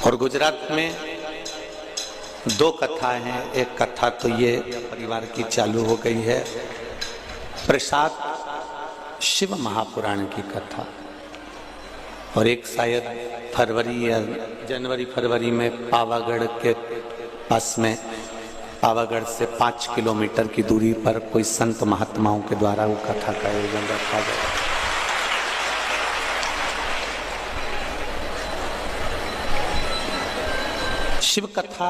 और गुजरात में दो कथाएं हैं। एक कथा तो ये परिवार की चालू हो गई है, प्रसाद शिव महापुराण की कथा, और एक शायद फरवरी या जनवरी फरवरी में पावागढ़ के पास में, पावागढ़ से 5 किलोमीटर की दूरी पर कोई संत महात्माओं के द्वारा वो कथा का आयोजन रखा गया। शिव कथा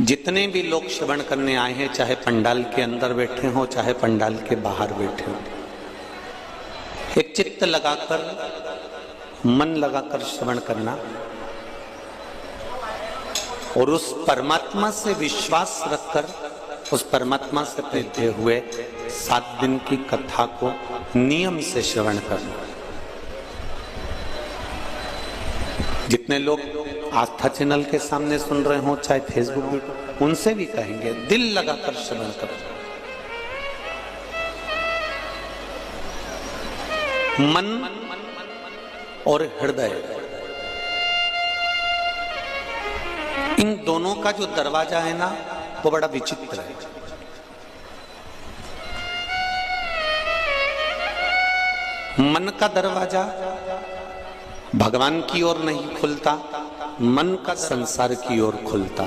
जितने भी लोग श्रवण करने आए हैं, चाहे पंडाल के अंदर बैठे हों चाहे पंडाल के बाहर बैठे हों, एक चित्त लगाकर, मन लगाकर श्रवण करना और उस परमात्मा से विश्वास रखकर उस परमात्मा से प्रेते हुए 7 दिन की कथा को नियम से श्रवण करना। जितने लोग आस्था चैनल के सामने सुन रहे हो चाहे फेसबुक पे, उनसे भी कहेंगे दिल लगाकर श्रवण करो। मन और हृदय, इन दोनों का जो दरवाजा है ना, वो बड़ा विचित्र है। मन का दरवाजा भगवान की ओर नहीं खुलता, मन का संसार की ओर खुलता,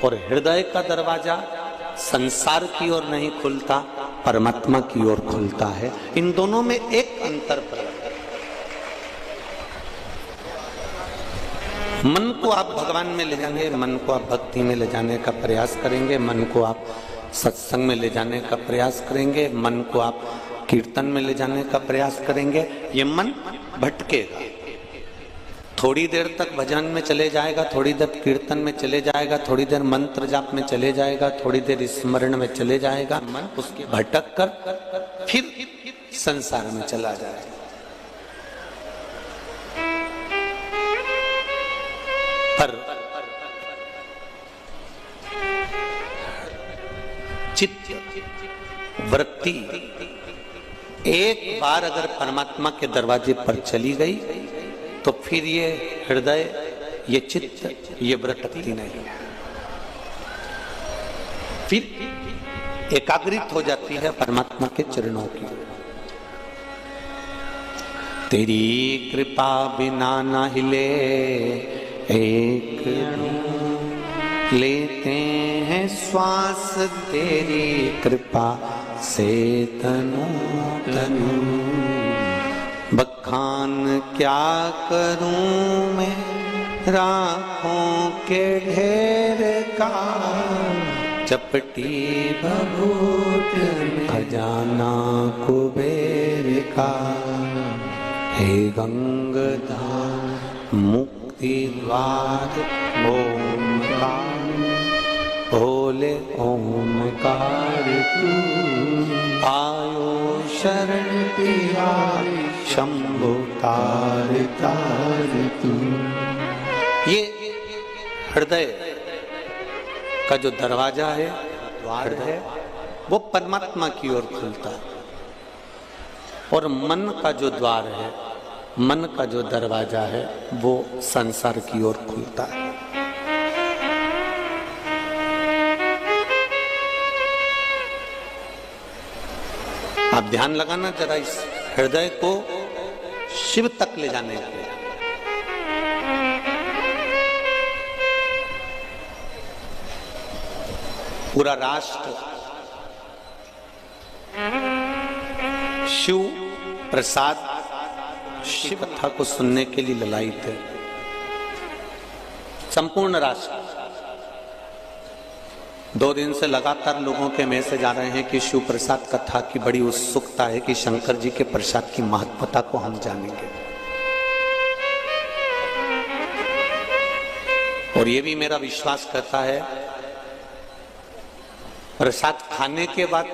और हृदय का दरवाजा संसार की ओर नहीं खुलता, परमात्मा की ओर खुलता है। इन दोनों में एक अंतर पर, मन को आप भगवान में ले जाएंगे, मन को आप भक्ति में ले जाने का प्रयास करेंगे, मन को आप सत्संग में ले जाने का प्रयास करेंगे, मन को आप कीर्तन में ले जाने का प्रयास करेंगे, ये मन भटकेगा। थोड़ी देर तक भजन में चले जाएगा, थोड़ी देर कीर्तन में चले जाएगा, थोड़ी देर मंत्र जाप में चले जाएगा, थोड़ी देर स्मरण में चले जाएगा, मन उसके भटक कर फिर संसार में चला जाएगा। पर चित्त वृत्ति एक बार अगर परमात्मा के दरवाजे पर चली गई तो फिर ये हृदय, ये चित्त, ये वृत्ति नहीं है, फिर एकाग्रित हो जाती है परमात्मा के चरणों की। तेरी कृपा बिना ना हिले एक लेते हैं श्वास, तेरी कृपा से तनु तनु। बखान क्या करूं मैं राखों के ढेर का, चपटी भभूत खजाना कुबेर का। हे गंगाधाम मुक्ति द्वार ओमकार, बोले ओमकार तू, आयो शरण तेरा शंभो तार तार तू। ये हृदय का जो दरवाजा है, द्वार है, वो परमात्मा की ओर खुलता है, और मन का जो द्वार है, मन का जो दरवाजा है, वो संसार की ओर खुलता है। आप ध्यान लगाना जरा इस हृदय को शिव तक ले जाने के लिए। पूरा राष्ट्र शिव प्रसाद शिव कथा को सुनने के लिए ललायित है। संपूर्ण राष्ट्र 2 दिन से लगातार लोगों के मैसेज आ रहे हैं कि शिव प्रसाद कथा की बड़ी उत्सुकता है कि शंकर जी के प्रसाद की महत्वता को हम जानेंगे। और ये भी मेरा विश्वास करता है, प्रसाद खाने के बाद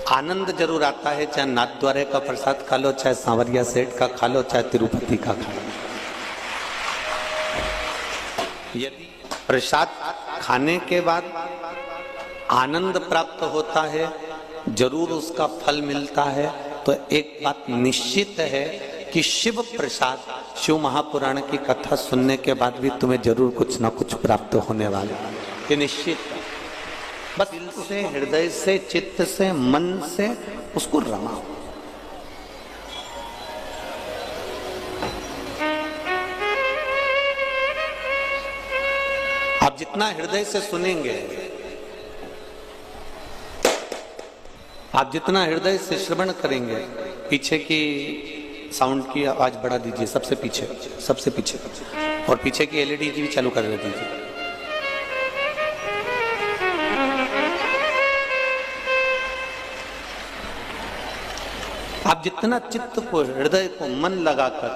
आनंद जरूर आता है, चाहे नाथद्वारे का प्रसाद खा लो, चाहे सांवरिया सेठ का खा लो, चाहे तिरुपति का खा लो। यदि प्रसाद खाने के बाद आनंद प्राप्त होता है, जरूर उसका फल मिलता है, तो एक बात निश्चित है कि शिव प्रसाद, शिव महापुराण की कथा सुनने के बाद भी तुम्हें जरूर कुछ ना कुछ प्राप्त होने वाला है, ये निश्चित। बस दिल से, हृदय से, चित्त से, मन से उसको रमाओ। आप जितना हृदय से सुनेंगे, आप जितना हृदय से श्रवण करेंगे, पीछे की साउंड की आवाज बढ़ा दीजिए, सबसे पीछे, सबसे पीछे, और पीछे की एलईडी भी चालू कर दीजिए। आप जितना चित्त को, हृदय को, मन लगाकर,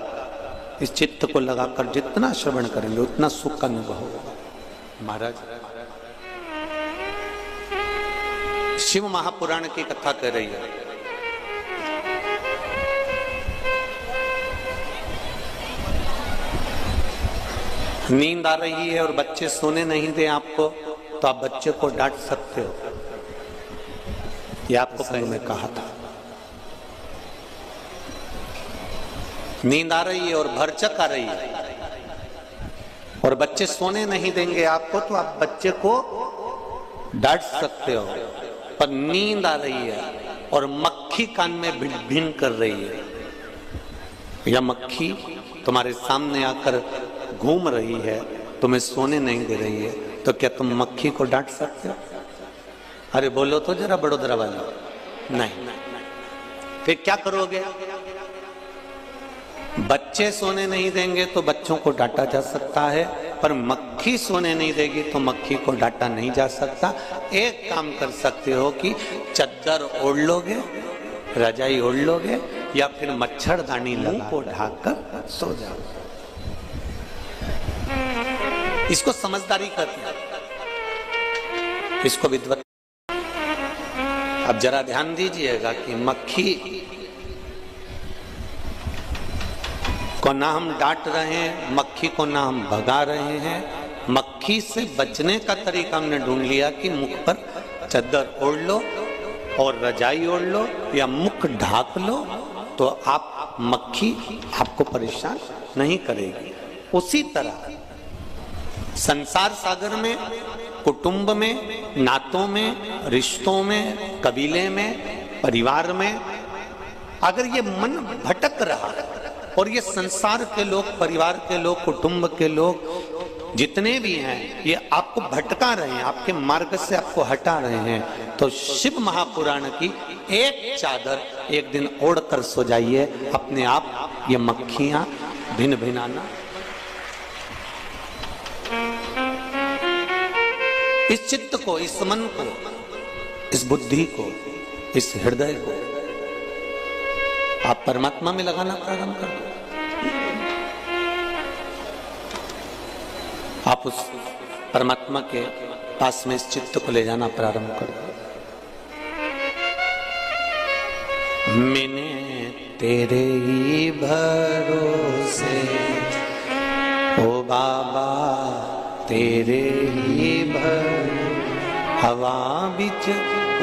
इस चित्त को लगाकर जितना श्रवण करेंगे उतना सुख का अनुभव होगा। महाराज शिव महापुराण की कथा कर रही है। नींद आ रही है और बच्चे सोने नहीं दे आपको, तो आप बच्चे को डांट सकते हो। ये आपको कहीं मैं कहा था। नींद आ रही है और भरचक आ रही है और बच्चे सोने नहीं देंगे आपको, तो आप बच्चे को डांट सकते हो। पर नींद आ रही है और मक्खी कान में भिन भिन कर रही है, या मक्खी तुम्हारे सामने आकर घूम रही है, तुम्हें सोने नहीं दे रही है, तो क्या तुम मक्खी को डांट सकते हो? अरे बोलो तो जरा बड़ोदरा वाला। नहीं। फिर क्या करोगे? बच्चे सोने नहीं देंगे तो बच्चों को डांटा जा सकता है, पर मक्खी सोने नहीं देगी तो मक्खी को डांटा नहीं जा सकता। एक काम कर सकते हो कि चद्दर ओढ़ लोगे, रजाई ओढ़ लोगे, या फिर मच्छरदानी लगा को ढाकर सो जाओ। इसको समझदारी करते हैं, इसको विद्वत। अब जरा ध्यान दीजिएगा कि मक्खी को ना हम डांट रहे हैं, मक्खी को ना हम भगा रहे हैं। मक्खी से बचने का तरीका हमने ढूंढ लिया कि मुख पर चद्दर ओढ़ लो और रजाई ओढ़ लो या मुख ढाक लो, तो आप मक्खी आपको परेशान नहीं करेगी। उसी तरह संसार सागर में, कुटुंब में, नातों में, रिश्तों में, कबीले में, परिवार में अगर ये मन भटक रहा है और ये संसार के लोग, परिवार के लोग, कुटुंब के लोग जितने भी हैं, ये आपको भटका रहे हैं, आपके मार्ग से आपको हटा रहे हैं, तो शिव महापुराण की एक चादर एक दिन ओढ़ कर सो जाइए, अपने आप ये मक्खियां भिन भिनाना। इस चित्त को, इस मन को, इस बुद्धि को, इस हृदय को आप परमात्मा में लगाना प्रारंभ कर दो। आप उस परमात्मा के पास में इस चित्त को ले जाना प्रारंभ कर दो। मैंने तेरे ही भरोसे ओ बाबा, तेरे ही हवा बिच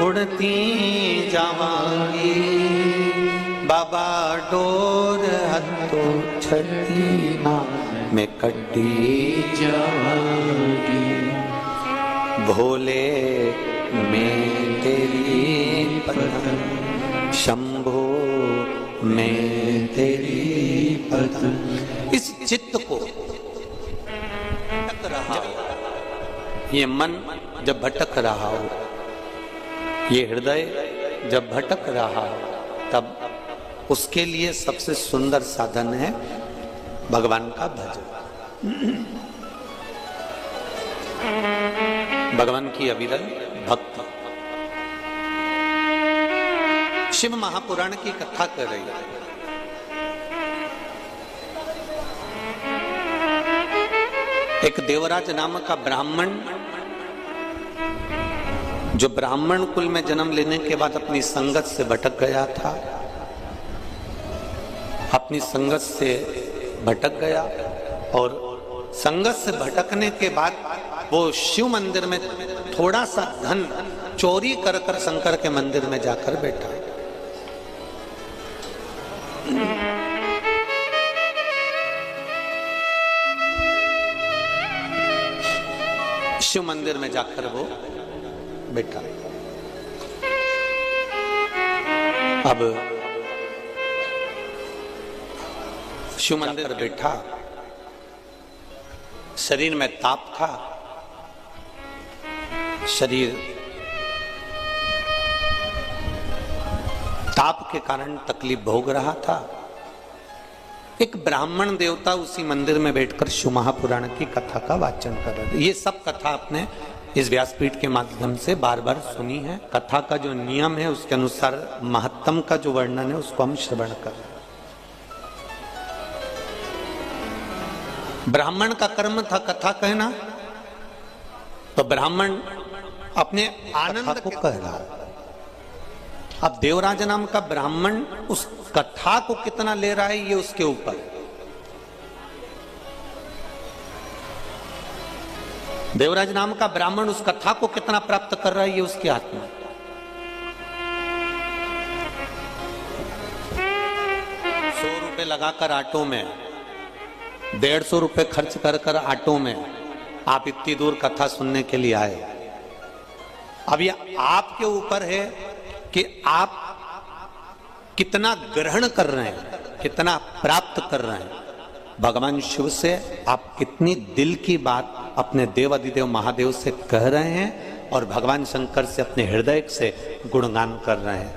उड़ती जावांगी, बाबा डोर हथो छठी में कटी जावांगी, भोले मैं तेरी पतंग, शंभो मैं तेरी पतंग। इस चित्त को भटक रहा हो, ये मन जब भटक रहा हो, ये हृदय जब भटक रहा हो, तब उसके लिए सबसे सुंदर साधन है भगवान का भजन, भगवान की अविरल भक्ति। शिव महापुराण की कथा कर रही है। एक देवराज नामक का ब्राह्मण, जो ब्राह्मण कुल में जन्म लेने के बाद अपनी संगत से भटक गया था, अपनी संगत से भटक गया, और संगत से भटकने के बाद वो शिव मंदिर में थोड़ा सा धन चोरी कर कर शंकर के मंदिर में जाकर बैठा। शिव मंदिर में जाकर वो बैठा। अब शिव मंदिर बैठा, शरीर में ताप था, शरीर ताप के कारण तकलीफ भोग रहा था। एक ब्राह्मण देवता उसी मंदिर में बैठकर शिव महापुराण की कथा का वाचन कर रहे थे। ये सब कथा आपने इस व्यासपीठ के माध्यम से बार बार सुनी है। कथा का जो नियम है उसके अनुसार महत्तम का जो वर्णन है उसको हम श्रवण कर रहे हैं। ब्राह्मण का कर्म था कथा कहना, तो ब्राह्मण अपने आनंद को कह रहा। अब देवराज नाम का ब्राह्मण उस कथा को कितना ले रहा है ये उसके ऊपर। देवराज नाम का ब्राह्मण उस कथा को कितना प्राप्त कर रहा है ये उसके हाथ में। 100 रुपए लगाकर ऑटो में, 150 रुपए खर्च कर ऑटो में आप इतनी दूर कथा सुनने के लिए आए। अब ये आपके ऊपर है कि आप कितना ग्रहण कर रहे हैं, कितना प्राप्त कर रहे हैं। भगवान शिव से आप कितनी दिल की बात अपने देव अधिदेव महादेव से कह रहे हैं और भगवान शंकर से अपने हृदय से गुणगान कर रहे हैं।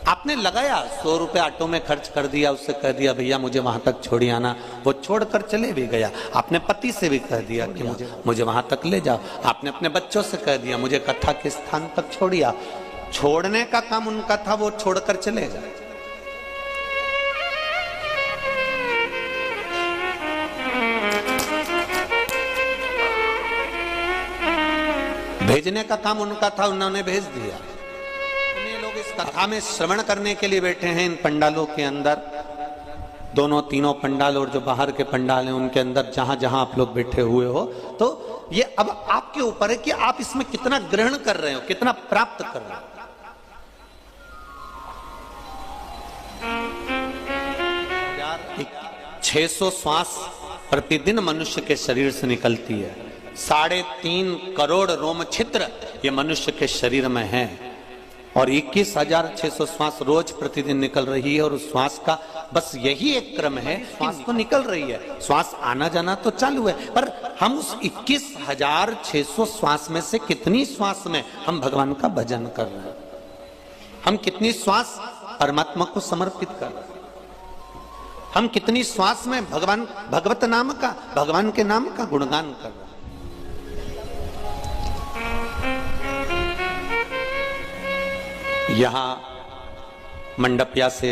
आपने लगाया 100 रुपए ऑटो में खर्च कर दिया, उससे कह दिया भैया मुझे वहां तक छोड़ी आना, वो छोड़कर चले भी गया। आपने पति से भी कह दिया कि मुझे वहां तक ले जाओ। आपने अपने बच्चों से कह दिया मुझे कथा के स्थान तक छोड़िया। छोड़ने का काम उनका था, वो छोड़कर चले गए। भेजने का काम उनका था, उन्होंने भेज दिया। लोग इस कथा में श्रवण करने के लिए बैठे हैं। इन पंडालों के अंदर दोनों तीनों पंडाल और जो बाहर के पंडाल हैं उनके अंदर जहां जहां आप लोग बैठे हुए हो, तो ये अब आपके ऊपर है कि आप इसमें कितना ग्रहण कर रहे हो, कितना प्राप्त कर रहे हो। 600 श्वास प्रतिदिन मनुष्य के शरीर से निकलती है। 3.5 करोड़ रोम छिद्र ये मनुष्य के शरीर में है और 21,600 श्वास रोज प्रतिदिन निकल रही है। और उस श्वास का बस यही एक क्रम है, श्वास तो निकल रही है, श्वास आना जाना तो चालू है, पर हम उस 21,600 श्वास में से कितनी श्वास में हम भगवान का भजन कर रहे हैं, हम कितनी श्वास परमात्मा को समर्पित कर रहे हैं, हम कितनी श्वास में भगवत नाम का, भगवान के नाम का गुणगान कर रहे हैं। यहां मंडपिया से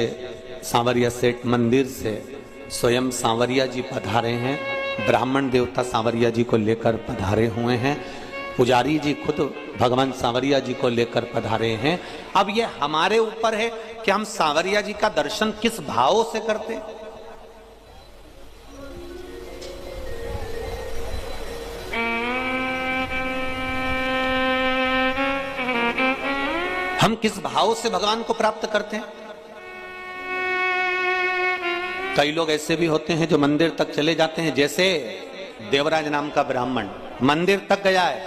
सांवरिया सेठ मंदिर से स्वयं सांवरिया जी पधारे हैं। ब्राह्मण देवता सांवरिया जी को लेकर पधारे हुए हैं। पुजारी जी खुद भगवान सांवरिया जी को लेकर पधारे हैं। अब ये हमारे ऊपर है कि हम सांवरिया जी का दर्शन किस भाव से करते। हम किस भाव से भगवान को प्राप्त करते हैं। कई लोग ऐसे भी होते हैं जो मंदिर तक चले जाते हैं, जैसे देवराज नाम का ब्राह्मण मंदिर तक गया है,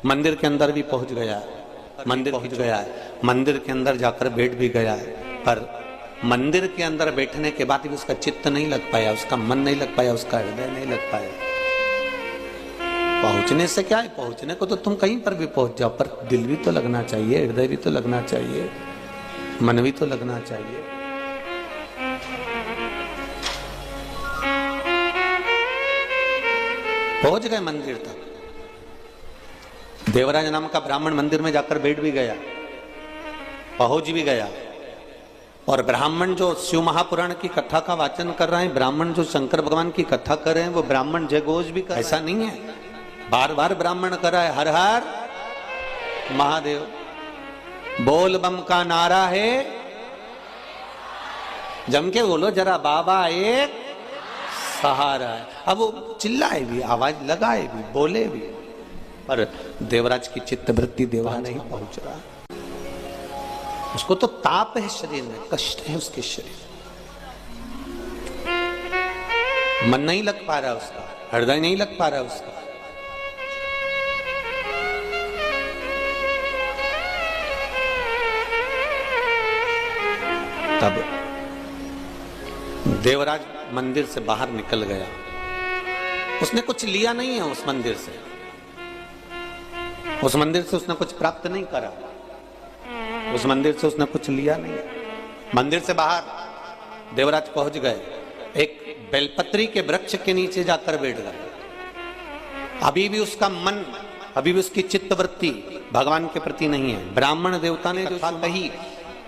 मंदिर के अंदर भी पहुंच गया है, मंदिर पहुंच गया है, मंदिर के अंदर जाकर बैठ भी गया है, पर मंदिर के अंदर बैठने के बाद भी उसका चित्त नहीं लग पाया, उसका मन नहीं लग पाया, उसका हृदय नहीं लग पाया। पहुंचने से क्या है, पहुंचने को तो तुम कहीं पर भी पहुंच जाओ, पर दिल भी तो लगना चाहिए, हृदय भी तो लगना चाहिए, मन भी तो लगना चाहिए। पहुंच गए मंदिर तक। देवराज नाम का ब्राह्मण मंदिर में जाकर बैठ भी गया, पहुंच भी गया। और ब्राह्मण जो शिव महापुराण की कथा का वाचन कर रहे हैं, ब्राह्मण जो शंकर भगवान की कथा कर रहे हैं, वो ब्राह्मण जयघोष भी कर, ऐसा नहीं है। बार बार ब्राह्मण कर रहा है हर हर महादेव, बोल बम का नारा है, जम के बोलो जरा, बाबा एक सहारा है। अब वो चिल्लाए भी, आवाज लगाए भी, बोले भी, पर देवराज की चित्तवृत्ति देवराज नहीं पहुंच रहा। उसको तो ताप है शरीर में, कष्ट है उसके शरीर, मन नहीं लग पा रहा उसका, हृदय नहीं लग पा रहा उसका। तब देवराज मंदिर से बाहर निकल गया। उसने कुछ लिया नहीं है उस मंदिर से, उस मंदिर से उसने कुछ प्राप्त नहीं करा, उस मंदिर से उसने कुछ लिया नहीं। मंदिर से बाहर देवराज पहुंच गए, एक बेलपत्री के वृक्ष के नीचे जाकर बैठ गए। अभी भी उसका मन, अभी भी उसकी चित्तवृत्ति भगवान के प्रति नहीं है। ब्राह्मण देवता ने जो बात कही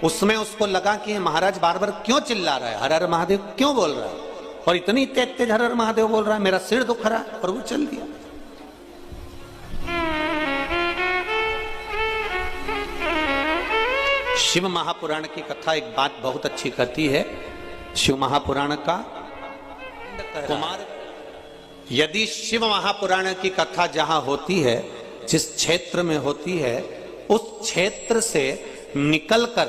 उसमें उसको लगा कि महाराज बार बार क्यों चिल्ला रहा है, हर हर महादेव क्यों बोल रहा है, और इतनी तेज तेज हर हर महादेव बोल रहा है, मेरा सिर दुख रहा है, और वो चल दिया। शिव महापुराण की कथा एक बात बहुत अच्छी करती है। शिव महापुराण का कुमार, यदि शिव महापुराण की कथा जहां होती है, जिस क्षेत्र में होती है, उस क्षेत्र से निकलकर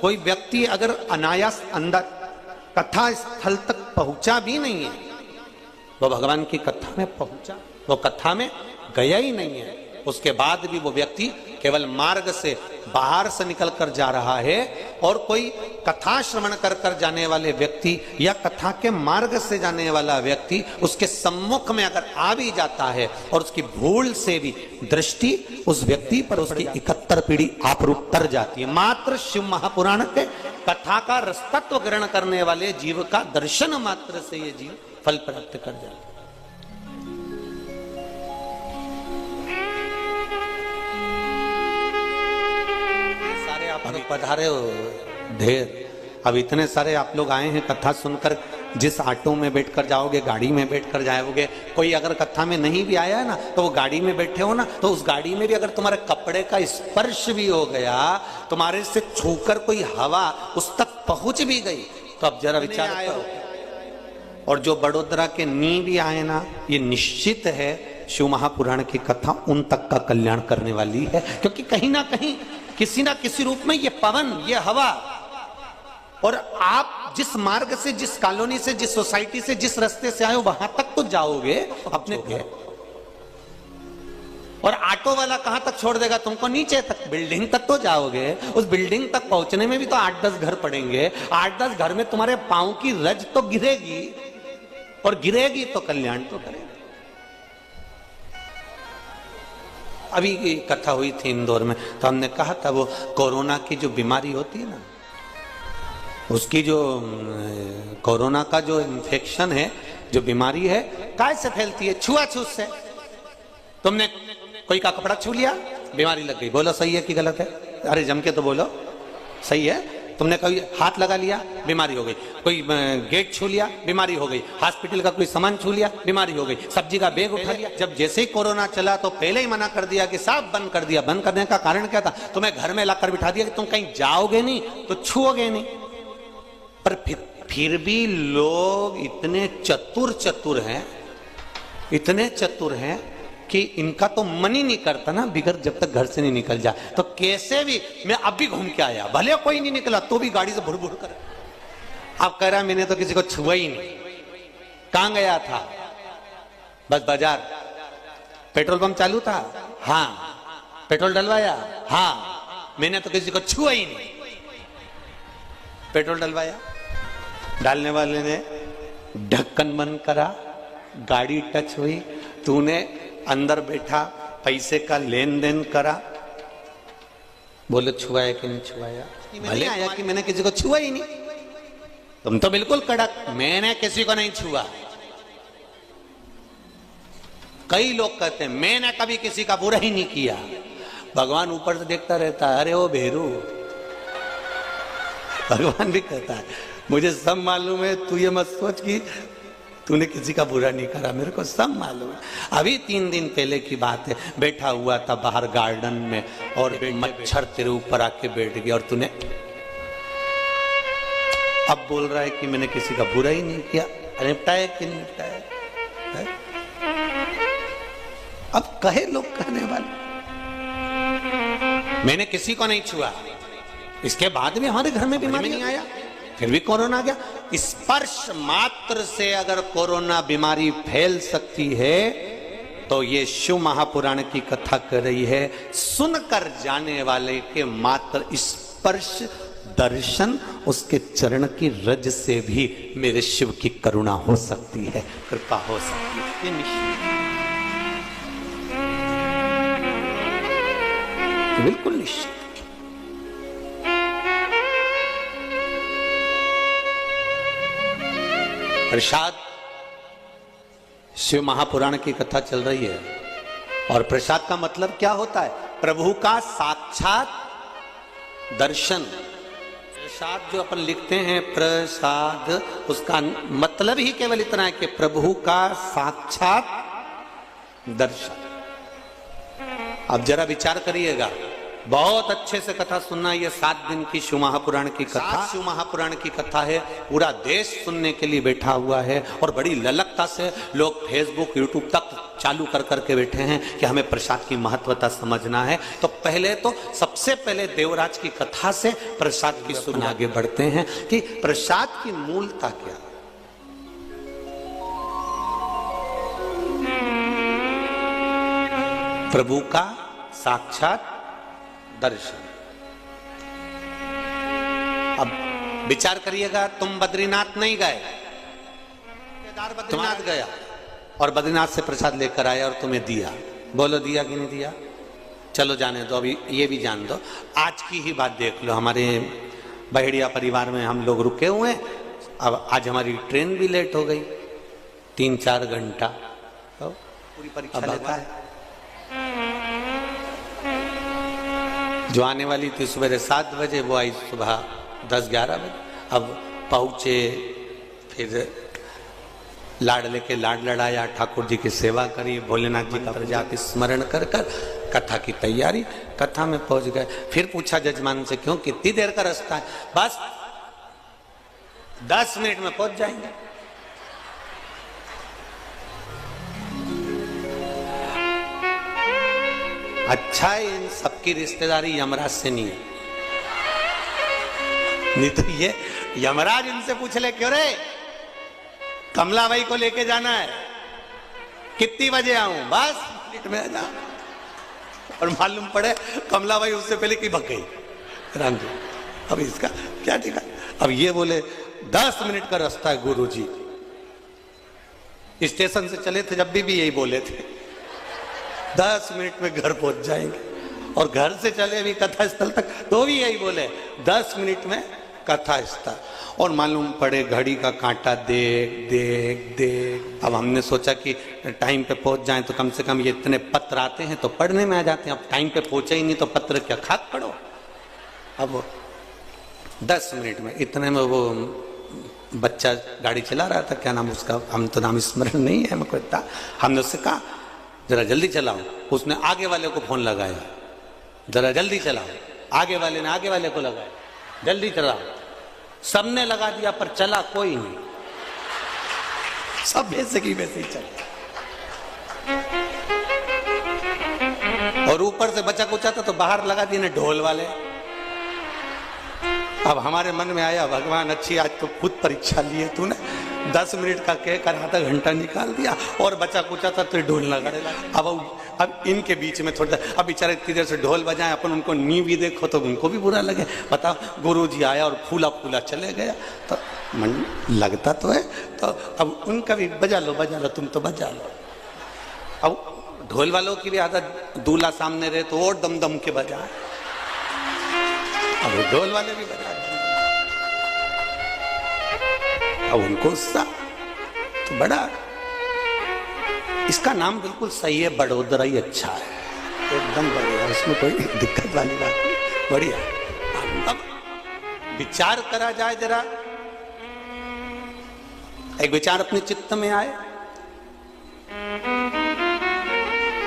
कोई व्यक्ति अगर अनायास अंदर कथा स्थल तक पहुंचा भी नहीं है, वो भगवान की कथा में पहुंचा, वो कथा में गया ही नहीं है, उसके बाद भी वो व्यक्ति केवल मार्ग से बाहर से निकल कर जा रहा है, और कोई कथा श्रवण कर कर जाने वाले व्यक्ति या कथा के मार्ग से जाने वाला व्यक्ति उसके सम्मुख में अगर आ भी जाता है और उसकी भूल से भी दृष्टि उस व्यक्ति पर, उसकी 71 पीढ़ी आपरूप तर जाती है। मात्र शिव महापुराण के कथा का रसतत्व ग्रहण करने वाले जीव का दर्शन मात्र से ये जीव फल प्राप्त कर जाता है। अभी पधारे हो ढेर, अब इतने सारे आप लोग आए हैं कथा सुनकर। जिस ऑटो में बैठकर जाओगे, गाड़ी में बैठकर जाओगे, कोई अगर कथा में नहीं भी आया है ना, तो वो गाड़ी में बैठे हो ना, तो उस गाड़ी में भी अगर तुम्हारे कपड़े का स्पर्श भी हो गया, तुम्हारे से छूकर कोई हवा उस तक पहुंच भी गई, तो अब जरा विचार करो। और जो बड़ोदरा के नी भी आए ना, ये निश्चित है शिव महापुराण की कथा उन तक का कल्याण करने वाली है, क्योंकि कहीं ना कहीं किसी ना किसी रूप में ये पवन, ये हवा, और आप जिस मार्ग से, जिस कॉलोनी से, जिस सोसाइटी से, जिस रास्ते से आए हो, वहां तक तो जाओगे अपने के। और ऑटो वाला कहां तक छोड़ देगा तुमको? नीचे तक, बिल्डिंग तक तो जाओगे। उस बिल्डिंग तक पहुंचने में भी तो 8-10 घर पड़ेंगे। 8-10 घर में तुम्हारे पांव की रज तो गिरेगी, और गिरेगी तो कल्याण तो करेगी। अभी कथा हुई थी इंदौर में, तो हमने कहा था वो कोरोना की जो बीमारी होती है ना, उसकी जो कोरोना का जो इन्फेक्शन है, जो बीमारी है, कैसे फैलती है? छुआछूत से। तुमने कोई का कपड़ा छू लिया, बीमारी लग गई। बोलो सही है कि गलत है? अरे जम के तो बोलो, सही है। तुमने कोई हाथ लगा लिया, बीमारी हो गई। कोई गेट छू लिया, बीमारी हो गई। हॉस्पिटल का कोई सामान छू लिया, बीमारी हो गई। सब्जी का बैग उठा लिया। जब जैसे ही कोरोना चला तो पहले ही मना कर दिया कि साफ बंद कर दिया। बंद करने का कारण क्या था? तुम्हें घर में लाकर बिठा दिया कि तुम कहीं जाओगे नहीं तो छुओगे नहीं। पर फिर भी लोग इतने चतुर हैं, इतने चतुर हैं कि इनका तो मन ही नहीं करता ना बिगर जब तक घर से नहीं निकल जाए। तो कैसे भी, मैं अब भी घूम के आया, भले कोई नहीं निकला तो भी गाड़ी से भुड़ भुड़ कर। अब कह रहा मैंने तो किसी को छुआ ही नहीं। कहां गया था? बस बाजार। पेट्रोल पंप चालू था, हाँ। पेट्रोल डलवाया, हाँ। मैंने तो किसी को छुआ ही नहीं। पेट्रोल डलवाया, डालने वाले ने ढक्कन बंद करा, गाड़ी टच हुई, तूने अंदर बैठा पैसे का लेन देन करा, बोले छुआया कि नहीं छुआया? भले आया कि मैंने किसी को छुआ ही नहीं। तुम तो बिल्कुल कड़क, मैंने किसी को नहीं छुआ। कई लोग कहते हैं मैंने कभी किसी का बुरा ही नहीं किया। भगवान ऊपर से देखता रहता है, अरे ओ भेरू। भगवान भी कहता है मुझे सब मालूम है, तू ये मत सोच कि तूने किसी का बुरा नहीं करा, मेरे को सब मालूम है। अभी 3 दिन पहले की बात है, बैठा हुआ था बाहर गार्डन में और मच्छर तेरे ऊपर आके बैठ गया, और तूने अब बोल रहा है कि मैंने किसी का बुरा ही नहीं किया। निपटाया कि नहीं निपटाया? अब कहे लोग कहने वाले मैंने किसी को नहीं छुआ, इसके बाद भी हमारे घर में बीमारी नहीं आया, फिर भी कोरोना आ गया। स्पर्श मात्र से अगर कोरोना बीमारी फैल सकती है तो ये शिव महापुराण की कथा कर रही है, सुनकर जाने वाले के मात्र स्पर्श दर्शन, उसके चरण की रज से भी मेरे शिव की करुणा हो सकती है, कृपा हो सकती है। ये निश्चित, बिल्कुल निश्चित। प्रसाद, शिव महापुराण की कथा चल रही है और प्रसाद का मतलब क्या होता है? प्रभु का साक्षात दर्शन। प्रसाद जो अपन लिखते हैं प्रसाद, उसका मतलब ही केवल इतना है कि प्रभु का साक्षात दर्शन। अब जरा विचार करिएगा, बहुत अच्छे से कथा सुनना। ये 7 दिन की शिव महापुराण की कथा, शिव महापुराण की कथा है। पूरा देश सुनने के लिए बैठा हुआ है और बड़ी ललकता से लोग फेसबुक यूट्यूब तक चालू कर करके बैठे हैं कि हमें प्रसाद की महत्वता समझना है। तो पहले तो सबसे पहले देवराज की कथा से प्रसाद की सुन आगे बढ़ते हैं कि प्रसाद की मूलता क्या है। प्रभु का साक्षात दर्शन। अब विचार करिएगा, तुम बद्रीनाथ नहीं गए, केदार बद्रीनाथ गया और बद्रीनाथ से प्रसाद लेकर आया और तुम्हें दिया। बोलो दिया कि नहीं दिया? चलो जाने दो, अभी ये भी जान दो। आज की ही बात देख लो, हमारे बहेड़िया परिवार में हम लोग रुके हुए। अब आज हमारी ट्रेन भी लेट हो गई 3-4 घंटा। तो पूरी परीक्षा लेता है। जो आने वाली थी सुबह 7 बजे, वो आई सुबह 10-11 बजे। अब पहुंचे, फिर लाड लेके लाड लड़ाया, ठाकुर जी की सेवा करी, भोलेनाथ जी का प्रजाति स्मरण कर कर कथा की तैयारी। कथा में पहुंच गए, फिर पूछा जजमान से, क्यों कितनी देर का रास्ता है? बस 10 मिनट में पहुंच जाएंगे। अच्छा है इन सबकी रिश्तेदारी यमराज से नहीं है, नहीं तो ये यमराज इनसे पूछ ले, क्यों रे कमलाबाई को लेके जाना है, कितनी बजे आऊं? बस मिनट में आ जाऊं। और मालूम पड़े कमलाबाई उससे पहले की भग गई राम जी। अब इसका क्या ठिकाना? अब ये बोले 10 मिनट का रास्ता है गुरुजी। स्टेशन से चले थे जब भी यही बोले थे 10 मिनट में घर पहुंच जाएंगे। और घर से चले अभी कथा स्थल तक तो भी यही बोले 10 मिनट में कथा स्थल। और मालूम पड़े घड़ी का कांटा देख देख देख। अब हमने सोचा कि टाइम पे पहुंच जाएं तो कम से कम ये इतने पत्र आते हैं तो पढ़ने में आ जाते हैं। अब टाइम पे पहुंचे ही नहीं तो पत्र क्या खाक पढ़ो। अब 10 मिनट में, इतने में वो बच्चा गाड़ी चला रहा था, क्या नाम उसका, हम तो नाम स्मरण नहीं है हमको इतना। हमने उससे कहा जरा जल्दी चलाओ। उसने आगे वाले को फोन लगाया, जरा जल्दी चलाओ। आगे वाले ने आगे वाले को लगाया, जल्दी चलाओ। सबने लगा दिया पर चला कोई नहीं, सब वैसे की वैसे ही चला। और ऊपर से बचा कुचा था तो बाहर लगा दिए ने ढोल वाले। अब हमारे मन में आया, भगवान अच्छी आज तो खुद परीक्षा लिए तूने, 10 मिनट का कह कर आधा घंटा निकाल दिया और बचा कुचा था तो ढोल लगा। अब इनके बीच में थोड़ा, अब बेचारे इतनी देर से ढोल बजाए, अपन उनको नी भी देखो तो उनको भी बुरा लगे। बताओ, गुरुजी आया और फूला फूला चले गया तो मन लगता तो है। तो अब उनका भी बजा लो, तुम तो बजा लो। अब ढोल वालों की भी आदत, दूल्हा सामने रहे तो और दम दम के बजाए। अब ढोल वाले भी बजा, अब उनको उत्साह तो बड़ा। इसका नाम बिल्कुल सही है, बड़ोदरा ही अच्छा है, एकदम बढ़िया, इसमें कोई दिक्कत वाली बात नहीं, बढ़िया। अब विचार करा जाए जरा, एक विचार अपने चित्त में आए।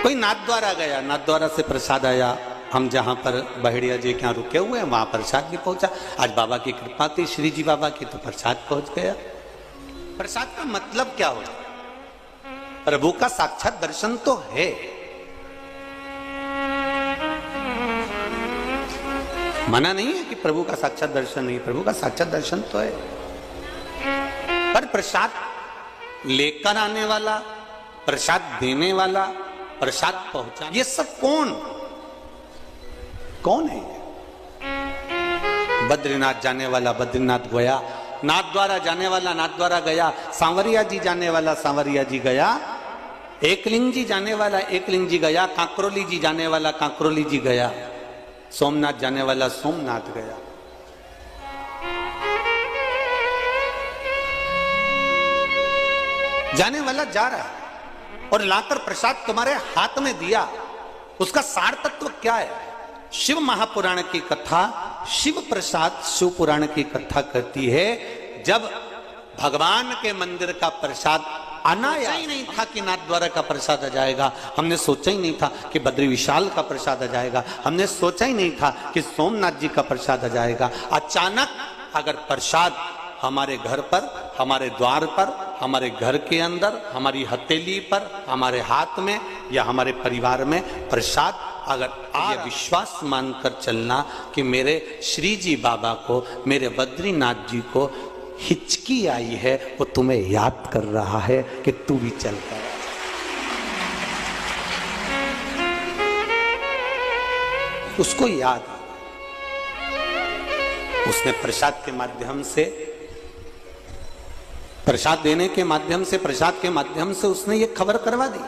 कोई नाथद्वारा गया, नाथद्वारा से प्रसाद आया। हम जहां पर बहेड़िया जी के यहाँ रुके हुए हैं वहां प्रसाद भी पहुंचा। आज बाबा की कृपा थी, श्री जी बाबा की, तो प्रसाद पहुंच गया। प्रसाद का मतलब क्या होता है? प्रभु का साक्षात दर्शन तो है। मना नहीं है कि प्रभु का साक्षात दर्शन नहीं, प्रभु का साक्षात दर्शन तो है। पर प्रसाद लेकर आने वाला, प्रसाद देने वाला, प्रसाद पहुंचाने, ये सब कौन है? बद्रीनाथ जाने वाला बद्रीनाथ गया, नाथ द्वारा जाने वाला नाथ द्वारा गया, सांवरिया जी जाने वाला सांवरिया जी गया, एकलिंग जी जाने वाला एकलिंग जी गया, कांकरोली जी जाने वाला कांकरोली जी गया, सोमनाथ जाने वाला सोमनाथ गया। जाने वाला जा रहा है और लाकर प्रसाद तुम्हारे हाथ में दिया। उसका सार तत्व क्या है? शिव महापुराण की कथा, शिव प्रसाद शिव पुराण की कथा करती है। जब भगवान के मंदिर का प्रसाद अनाया ही नहीं था कि नाथ द्वारा का प्रसाद आ जाएगा, हमने सोचा ही नहीं था कि बद्री विशाल का प्रसाद आ जाएगा, हमने सोचा ही नहीं था कि सोमनाथ जी का प्रसाद आ जाएगा। अचानक अगर प्रसाद हमारे घर पर, हमारे द्वार पर, हमारे घर के अंदर, हमारी हथेली पर, हमारे हाथ में या हमारे परिवार में प्रसाद अगर ये विश्वास मानकर चलना कि मेरे श्री जी बाबा को, मेरे बद्रीनाथ जी को हिचकी आई है, वो तुम्हें याद कर रहा है कि तू भी चल कर। उसको याद, उसने प्रसाद के माध्यम से, प्रसाद देने के माध्यम से, प्रसाद के माध्यम से उसने ये खबर करवा दी।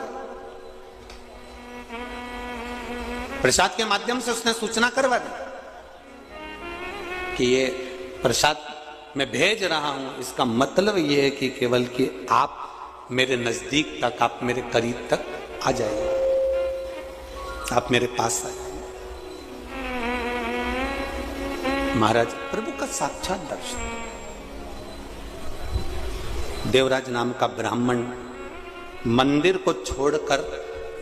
प्रसाद के माध्यम से उसने सूचना करवा दी कि ये प्रसाद मैं भेज रहा हूं, इसका मतलब ये है कि केवल कि आप मेरे नजदीक तक, आप मेरे करीब तक आ जाइए, आप मेरे पास आए। महाराज प्रभु का साक्षात दर्शन। देवराज नाम का ब्राह्मण मंदिर को छोड़कर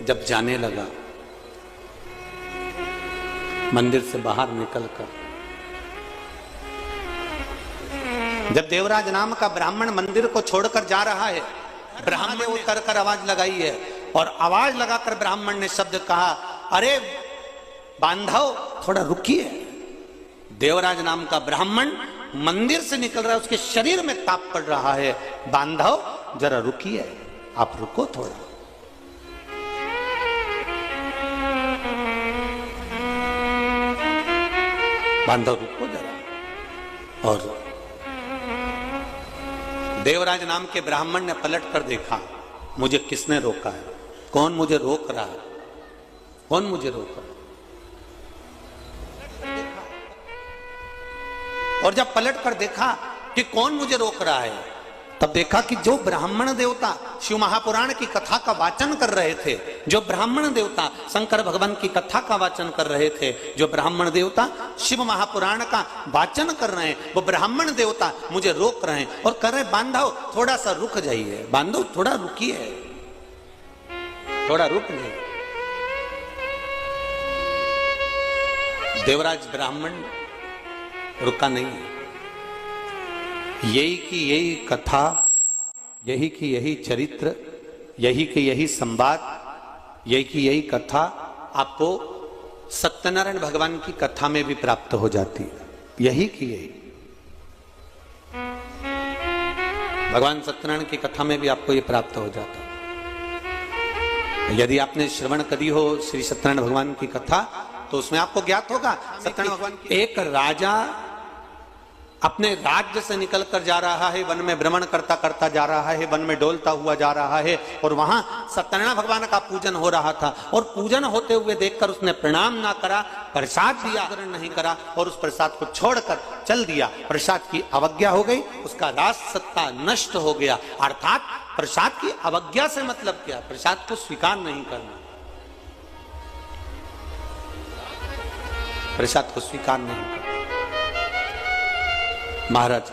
जब जाने लगा, मंदिर से बाहर निकलकर, जब देवराज नाम का ब्राह्मण मंदिर को छोड़कर जा रहा है, ब्राह्मण ने उतर कर आवाज लगाई है और आवाज लगाकर ब्राह्मण ने शब्द कहा, अरे बांधव थोड़ा रुकिए। देवराज नाम का ब्राह्मण मंदिर से निकल रहा है, उसके शरीर में ताप पड़ रहा है, बांधव जरा रुकिए, आप रुको थोड़ा। बांधव रुको जरा। और देवराज नाम के ब्राह्मण ने पलट कर देखा, मुझे किसने रोका है, कौन मुझे रोक रहा है, कौन मुझे रोक रहा है। और जब पलट कर देखा कि कौन मुझे रोक रहा है, तब देखा कि जो ब्राह्मण देवता शिव महापुराण की कथा का वाचन कर रहे थे, जो ब्राह्मण देवता शंकर भगवान की कथा का वाचन कर रहे थे, जो ब्राह्मण देवता शिव महापुराण का वाचन कर रहे हैं, वो ब्राह्मण देवता मुझे रोक रहे हैं और कह रहे, बांधव थोड़ा सा रुक जाइए, बांधव थोड़ा रुकिए, थोड़ा रुक जाइए। देवराज ब्राह्मण रुका नहीं है। यही की यही कथा, यही की यही चरित्र, यही की यही संवाद, यही की यही कथा आपको सत्यनारायण भगवान की कथा में भी प्राप्त हो जाती है। यही की यही भगवान सत्यनारायण की कथा में भी आपको ये प्राप्त हो जाता है। यदि आपने श्रवण करी हो श्री सत्यनारायण भगवान की कथा, तो उसमें आपको ज्ञात होगा सत्यनारायण भगवान की एक राजा अपने राज्य से निकलकर जा रहा है, वन में भ्रमण करता करता जा रहा है, वन में डोलता हुआ जा रहा है, और वहां सत्यनारायण भगवान का पूजन हो रहा था, और पूजन होते हुए देखकर उसने प्रणाम ना करा, प्रसाद दिया ग्रहण नहीं करा, और उस प्रसाद को छोड़कर चल दिया। प्रसाद की अवज्ञा हो गई, उसका राज सत्ता नष्ट हो गया। अर्थात प्रसाद की अवज्ञा से मतलब क्या? प्रसाद को स्वीकार नहीं करना, प्रसाद को स्वीकार नहीं करना। महाराज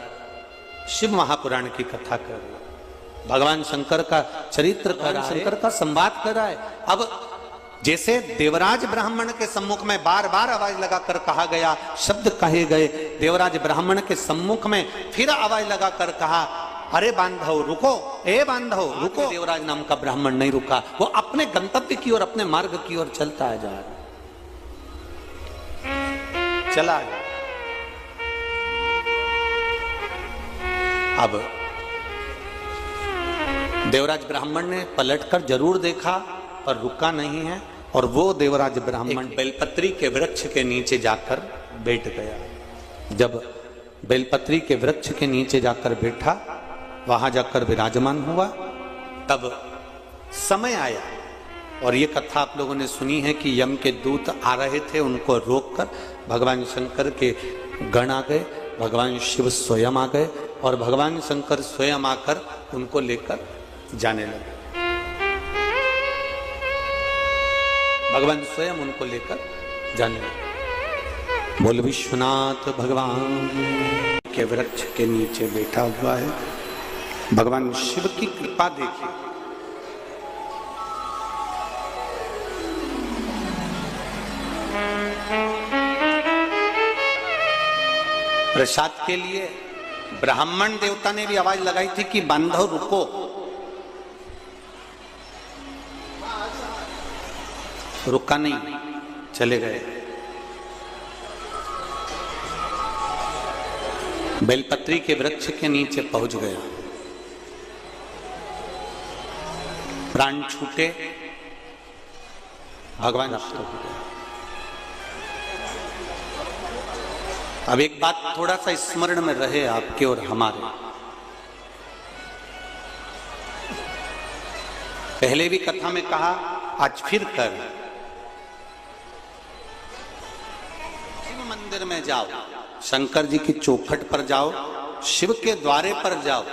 शिव महापुराण की कथा कर रहा है, भगवान शंकर का चरित्र कर रहा है, शंकर का संवाद कर रहा है। अब जैसे देवराज ब्राह्मण के सम्मुख में बार बार आवाज लगाकर कहा गया, शब्द कहे गए, देवराज ब्राह्मण के सम्मुख में फिर आवाज लगाकर कहा, अरे बांधव रुको, ए बांधव रुको। देवराज नाम का ब्राह्मण नहीं रुका, वो अपने गंतव्य की ओर, अपने मार्ग की ओर चलता जा रहा, चला गया। अब देवराज ब्राह्मण ने पलटकर जरूर देखा पर रुका नहीं है, और वो देवराज ब्राह्मण बेलपत्री के वृक्ष के नीचे जाकर बैठ गया। जब बेलपत्री के वृक्ष के नीचे जाकर बैठा, वहां जाकर विराजमान हुआ, तब समय आया। और ये कथा आप लोगों ने सुनी है कि यम के दूत आ रहे थे, उनको रोककर भगवान शंकर के गण आ गए, भगवान शिव स्वयं आ गए और भगवान शंकर स्वयं आकर उनको लेकर जाने लगे। भगवान स्वयं उनको लेकर जाने लगे। बोल विश्वनाथ भगवान के वृक्ष के नीचे बैठा हुआ है। भगवान शिव की कृपा देखिए। प्रसाद के लिए ब्राह्मण देवता ने भी आवाज लगाई थी कि बांधव रुको, रुका नहीं, चले गए। बेलपत्री के वृक्ष के नीचे पहुंच गया, प्राण छूटे, भगवान रास्ते हो गया। अब एक बात थोड़ा सा स्मरण में रहे आपके और हमारे। पहले भी कथा में कहा, आज फिर कर, शिव मंदिर में जाओ, शंकर जी की चौखट पर जाओ, शिव के द्वारे पर जाओ,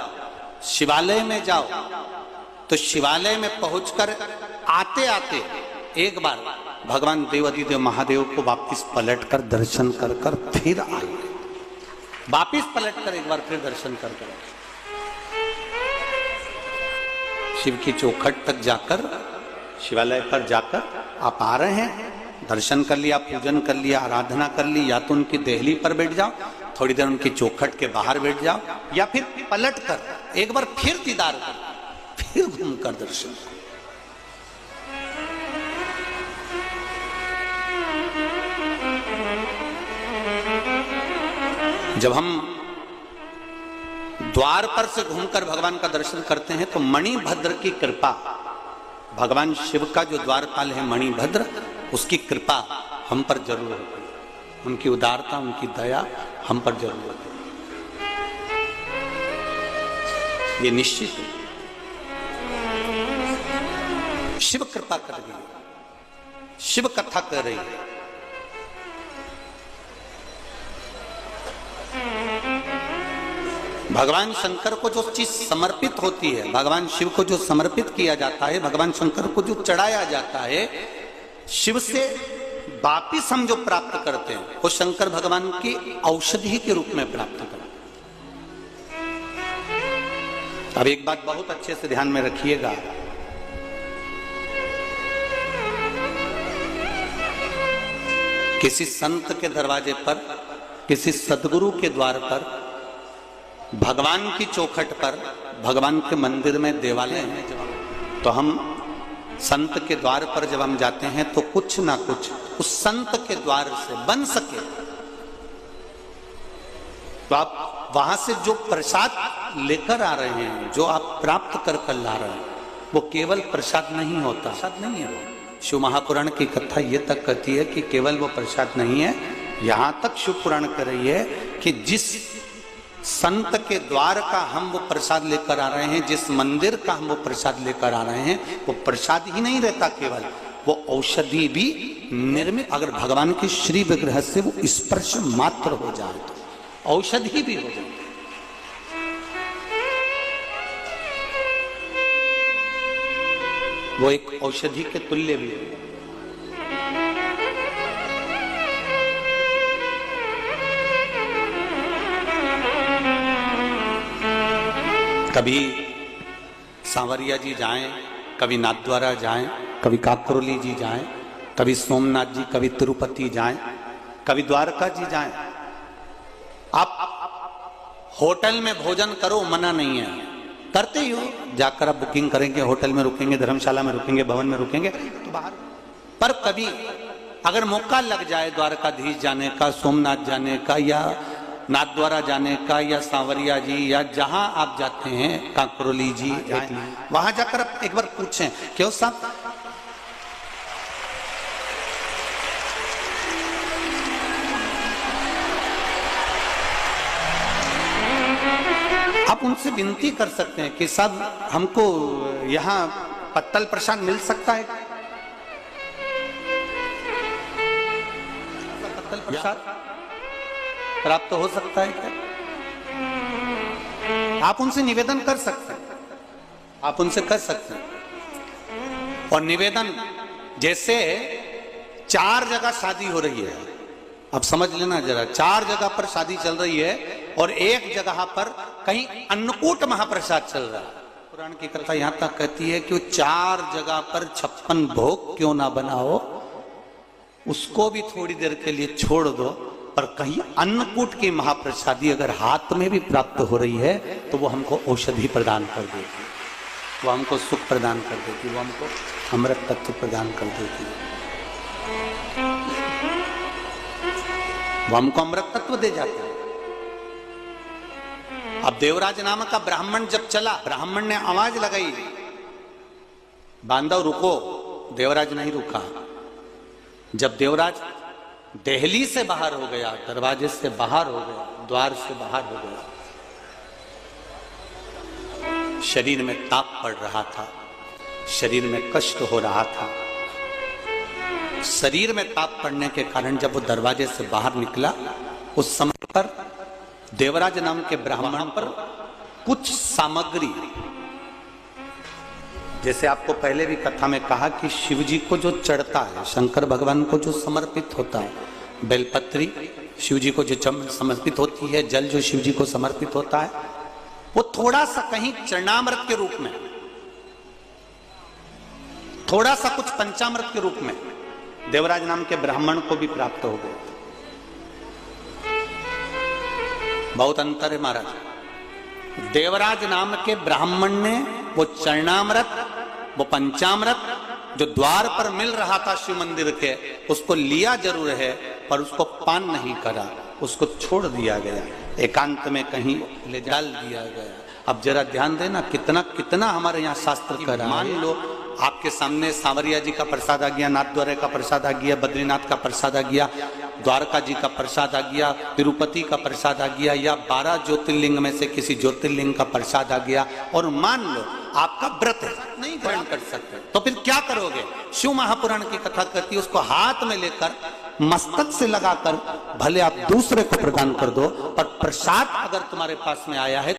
शिवालय में जाओ, तो शिवालय में पहुंचकर आते आते एक बार भगवान देवाधिदेव महादेव को वापिस पलटकर दर्शन कर कर फिर आए। वापिस पलटकर एक बार फिर दर्शन कर कर शिव की चौखट तक जाकर, शिवालय पर जाकर आप आ रहे हैं, दर्शन कर लिया, पूजन कर लिया, आराधना कर ली, या तो उनकी देहली पर बैठ जाओ, थोड़ी देर उनकी चौखट के बाहर बैठ जाओ, या फिर पलट कर एक बार फिर दीदार कर, फिर घूमकर दर्शन। जब हम द्वार पर से घूमकर भगवान का दर्शन करते हैं तो मणिभद्र की कृपा, भगवान शिव का जो द्वारपाल है मणिभद्र, उसकी कृपा हम पर जरूर होती है, उनकी उदारता, उनकी दया हम पर जरूर होती है, ये निश्चित है। शिव कृपा कर रही है, शिव कथा कर रही है। भगवान शंकर को जो चीज समर्पित होती है, भगवान शिव को जो समर्पित किया जाता है, भगवान शंकर को जो चढ़ाया जाता है, शिव से वापिस हम जो प्राप्त करते हैं वो शंकर भगवान की औषधि के रूप में प्राप्त करते हैं। अब एक बात बहुत अच्छे से ध्यान में रखिएगा, किसी संत के दरवाजे पर, किसी सदगुरु के द्वार पर, भगवान की चौखट पर, भगवान के मंदिर में, देवालय में, तो हम संत के द्वार पर जब हम जाते हैं तो कुछ ना कुछ उस संत के द्वार से बन सके, तो आप वहां से जो प्रसाद लेकर आ रहे हैं, जो आप प्राप्त कर कर ला रहे हैं, वो केवल प्रसाद नहीं होता, प्रसाद नहीं है वो। शिव महापुराण की कथा ये तक कहती है कि केवल वो प्रसाद नहीं है, यहां तक शिव पुराण कह रही है कि जिस संत के द्वार का हम वो प्रसाद लेकर आ रहे हैं, जिस मंदिर का हम वो प्रसाद लेकर आ रहे हैं, वो प्रसाद ही नहीं रहता, केवल वो औषधि भी निर्मित, अगर भगवान के श्री विग्रह से वो स्पर्श मात्र हो जाए तो औषधि भी हो जाए। वो एक औषधि के तुल्य भी है। कभी सांवरिया जी जाएं, कभी नाथद्वारा जाएं, कभी काकरोली जी जाएं, कभी सोमनाथ जी, कभी तिरुपति जाएं, कभी द्वारका जी जाएं। आप होटल में भोजन करो, मना नहीं है, करते ही हो, जाकर आप बुकिंग करेंगे, होटल में रुकेंगे, धर्मशाला में रुकेंगे, भवन में रुकेंगे तो बाहर। पर कभी अगर मौका लग जाए द्वारकाधीश जाने का, सोमनाथ जाने का, या नाथद्वारा जाने का, या सांवरिया जी, या जहां आप जाते हैं, काकरोली जी, वहां जाकर आप एक बार पूछें, क्यों साहब आप उनसे विनती कर सकते हैं कि साहब हमको यहाँ पत्तल प्रसाद मिल सकता है, पत्तल प्रसाद प्राप्त हो सकता है क्या? आप उनसे निवेदन कर सकते हैं, आप उनसे कर सकते हैं। और निवेदन जैसे 4 जगह शादी हो रही है, अब समझ लेना जरा, 4 जगह पर शादी चल रही है और एक जगह पर कहीं अन्नकूट महाप्रसाद चल रहा है। पुराण की कथा यहां तक कहती है कि 4 जगह पर 56 भोग क्यों ना बनाओ, उसको भी थोड़ी देर के लिए छोड़ दो, पर कहीं अन्नकूट की महाप्रसादी अगर हाथ में भी प्राप्त हो रही है तो वो हमको औषधि प्रदान कर देगी, वो हमको सुख प्रदान कर देगी, वो हमको अमृत तत्व प्रदान कर देगी, वो हमको अमृत तत्व दे जाता है। अब देवराज नाम का ब्राह्मण जब चला, ब्राह्मण ने आवाज लगाई, बांधव रुको, देवराज नहीं रुका। जब देवराज देहली से बाहर हो गया, दरवाजे से बाहर हो गया, द्वार से बाहर हो गया, शरीर में ताप पड़ रहा था, शरीर में कष्ट हो रहा था। शरीर में ताप पड़ने के कारण जब वो दरवाजे से बाहर निकला, उस समय पर देवराज नाम के ब्राह्मण पर कुछ सामग्री, जैसे आपको पहले भी कथा में कहा कि शिव जी को जो चढ़ता है, शंकर भगवान को जो समर्पित होता है, बेलपत्री शिव जी को जो समर्पित होती है, जल जो शिव जी को समर्पित होता है, वो थोड़ा सा कहीं चरणामृत के रूप में, थोड़ा सा कुछ पंचामृत के रूप में देवराज नाम के ब्राह्मण को भी प्राप्त हो गया। बहुत अंतर है महाराज। देवराज नाम के ब्राह्मण ने वो चरणामृत, वो पंचामृत जो द्वार पर मिल रहा था शिव मंदिर के, उसको लिया जरूर है पर उसको पान नहीं करा, उसको छोड़ दिया गया, एकांत में कहीं ले डाल दिया गया। अब जरा ध्यान देना, कितना कितना हमारे यहाँ शास्त्र कर रहा है। मान लो आपके सामने सांवरिया जी का प्रसाद आ गया, नाथ द्वारे का प्रसाद आ गया, बद्रीनाथ का प्रसाद आ गया, द्वारका जी का प्रसाद आ गया, तिरुपति का प्रसाद आ गया, या 12 ज्योतिर्लिंग में से किसी ज्योतिर्लिंग का प्रसाद आ गया, और मान लो आपका व्रत है, नहीं ग्रहण कर सकते, तो फिर क्या करोगे? शिव महापुराण की कथा कहती है, उसको हाथ में लेकर मस्तक से लगाकर भले आप दूसरे को प्रदान कर दो, पर प्रसाद अगर तुम्हारे पास में आया है